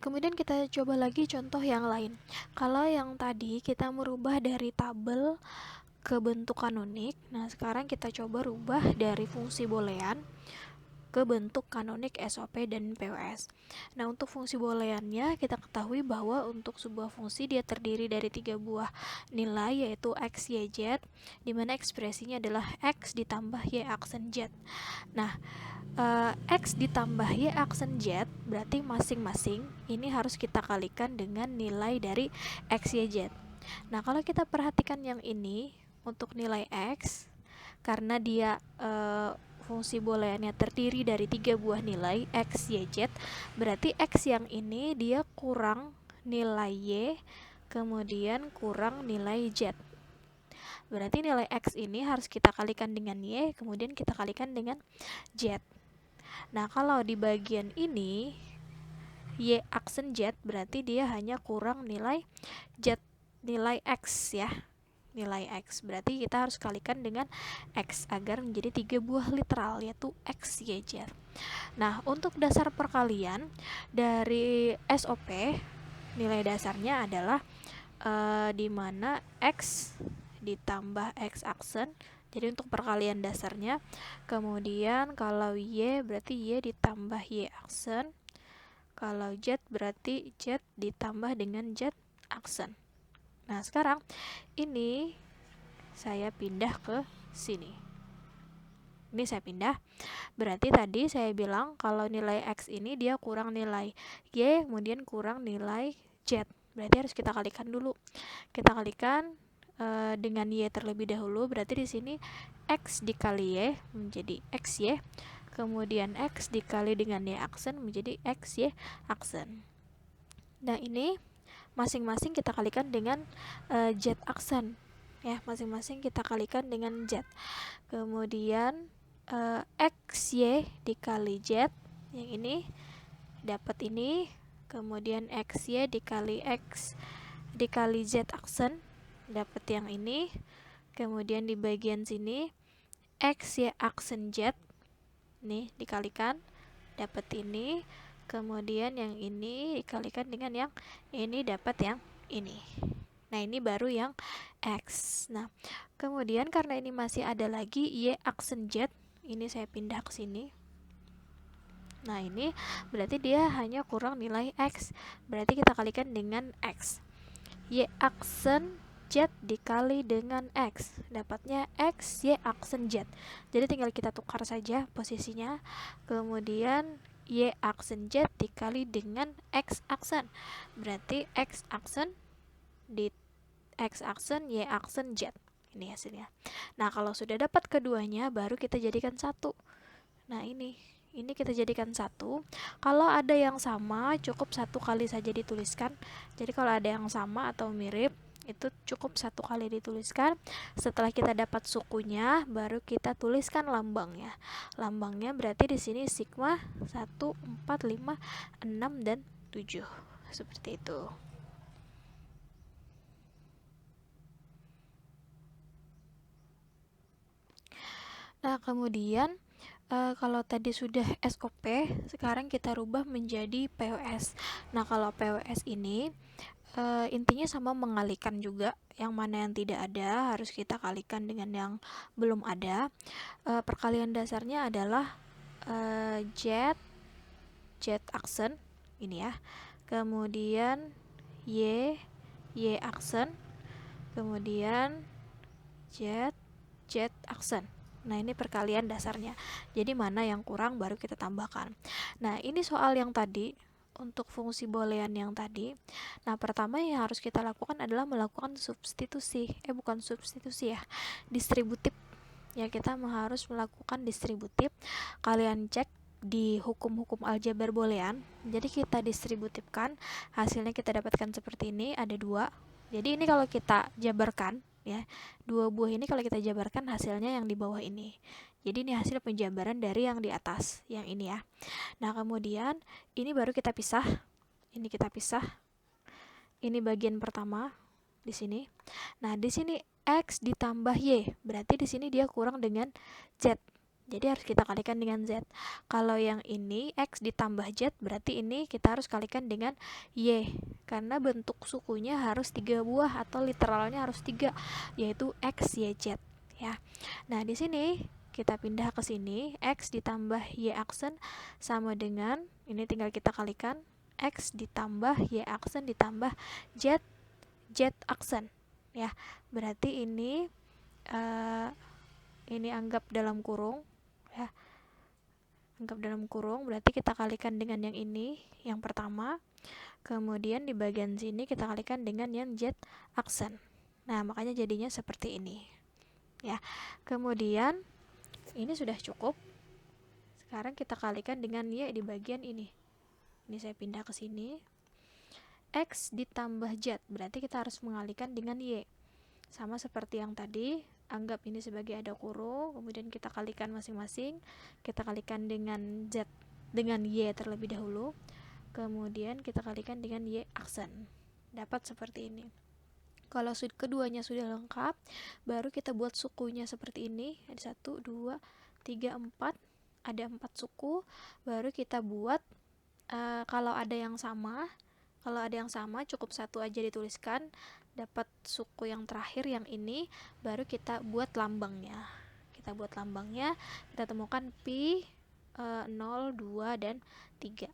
Kemudian kita coba lagi contoh yang lain. Kalau yang tadi kita merubah dari tabel ke bentuk kanonik, nah sekarang kita coba rubah dari fungsi boolean ke bentuk kanonik SOP dan POS. Nah, untuk fungsi booleannya kita ketahui bahwa untuk sebuah fungsi dia terdiri dari 3 buah nilai, yaitu x, y, z, di mana ekspresinya adalah x ditambah y aksen z. Nah, x ditambah y aksen z berarti masing-masing ini harus kita kalikan dengan nilai dari x, y, z. Nah, kalau kita perhatikan yang ini untuk nilai x, karena dia fungsi booleannya terdiri dari 3 buah nilai x, y, z, berarti x yang ini dia kurang nilai y, kemudian kurang nilai z. Berarti nilai x ini harus kita kalikan dengan y, kemudian kita kalikan dengan z. Nah, kalau di bagian ini y aksen z berarti dia hanya kurang nilai z, nilai x ya. Nilai x berarti kita harus kalikan dengan x agar menjadi 3 buah literal, yaitu x, y, z. Nah, untuk dasar perkalian dari SOP nilai dasarnya adalah di mana x ditambah x aksen, jadi untuk perkalian dasarnya. Kemudian kalau y berarti y ditambah y aksen, kalau z berarti z ditambah dengan z aksen. Nah, sekarang ini saya pindah ke sini. Ini saya pindah. Berarti tadi saya bilang kalau nilai x ini dia kurang nilai y, kemudian kurang nilai z. Berarti harus kita kalikan dulu. Kita kalikan dengan y terlebih dahulu. Berarti di sini x dikali y menjadi xy. Kemudian x dikali dengan y aksen menjadi xy aksen. Nah, ini masing-masing kita kalikan dengan z aksen ya, masing-masing kita kalikan dengan z. Kemudian xy dikali z yang ini dapat ini, kemudian xy dikali x dikali z aksen dapat yang ini, kemudian di bagian sini xy aksen z nih dikalikan dapat ini, kemudian yang ini dikalikan dengan yang ini dapat yang ini. Nah, ini baru yang x. Nah, kemudian karena ini masih ada lagi y aksen z, ini saya pindah ke sini. Nah, ini berarti dia hanya kurang nilai x. Berarti kita kalikan dengan x. Y aksen z dikali dengan x, dapatnya x y aksen z. Jadi tinggal kita tukar saja posisinya. Kemudian y aksen z dikali dengan x aksen, berarti x aksen di x aksen y aksen z. Ini hasilnya. Nah, kalau sudah dapat keduanya baru kita jadikan satu. Nah, ini kita jadikan satu. Kalau ada yang sama cukup satu kali saja dituliskan. Jadi kalau ada yang sama atau mirip itu cukup satu kali dituliskan. Setelah kita dapat sukunya baru kita tuliskan lambangnya. Lambangnya berarti di sini sigma 1, 4, 5, 6 dan 7. Seperti itu. Nah, kemudian kalau tadi sudah SOP, sekarang kita rubah menjadi POS. Nah, kalau POS ini intinya sama mengalihkan juga. Yang mana yang tidak ada harus kita kalikan dengan yang belum ada. Perkalian dasarnya adalah z aksen ini ya. Kemudian y aksen, kemudian z aksen. Nah, ini perkalian dasarnya. Jadi mana yang kurang baru kita tambahkan. Nah, ini soal yang tadi untuk fungsi boolean yang tadi. Nah, pertama yang harus kita lakukan adalah melakukan substitusi. Bukan substitusi ya, distributif. Ya, kita harus melakukan distributif. Kalian cek di hukum-hukum aljabar boolean. Jadi kita distributifkan, hasilnya kita dapatkan seperti ini, ada 2. Jadi ini kalau kita jabarkan ya, 2 buah ini kalau kita jabarkan hasilnya yang di bawah ini. Jadi ini hasil penjabaran dari yang di atas, yang ini ya. Nah, kemudian ini baru kita pisah. Ini kita pisah. Ini bagian pertama di sini. Nah, di sini x ditambah y, berarti di sini dia kurang dengan z. Jadi harus kita kalikan dengan Z. Kalau yang ini X ditambah Z, berarti ini kita harus kalikan dengan Y, karena bentuk sukunya harus 3 buah atau literalnya harus 3, yaitu X, Y, Z ya. Nah di sini kita pindah ke sini, X ditambah Y aksen sama dengan, ini tinggal kita kalikan, X ditambah Y aksen ditambah Z, Z aksen ya. Berarti ini anggap dalam kurung ya, anggap dalam kurung, berarti kita kalikan dengan yang ini, yang pertama, kemudian di bagian sini kita kalikan dengan yang Z aksen. Nah makanya jadinya seperti ini ya. Kemudian ini sudah cukup, sekarang kita kalikan dengan Y di bagian ini. Ini saya pindah ke sini, X ditambah Z, berarti kita harus mengalihkan dengan Y, sama seperti yang tadi. Anggap ini sebagai ada kurung, kemudian kita kalikan masing-masing, kita kalikan dengan Z dengan Y terlebih dahulu, kemudian kita kalikan dengan Y aksen, dapat seperti ini. Kalau keduanya sudah lengkap, baru kita buat sukunya seperti ini. Ada 1, 2, 3, 4, ada 4 suku. Baru kita buat kalau ada yang sama cukup satu aja dituliskan, dapat suku yang terakhir yang ini, baru kita buat lambangnya. Kita temukan pi 0, 2, dan 3.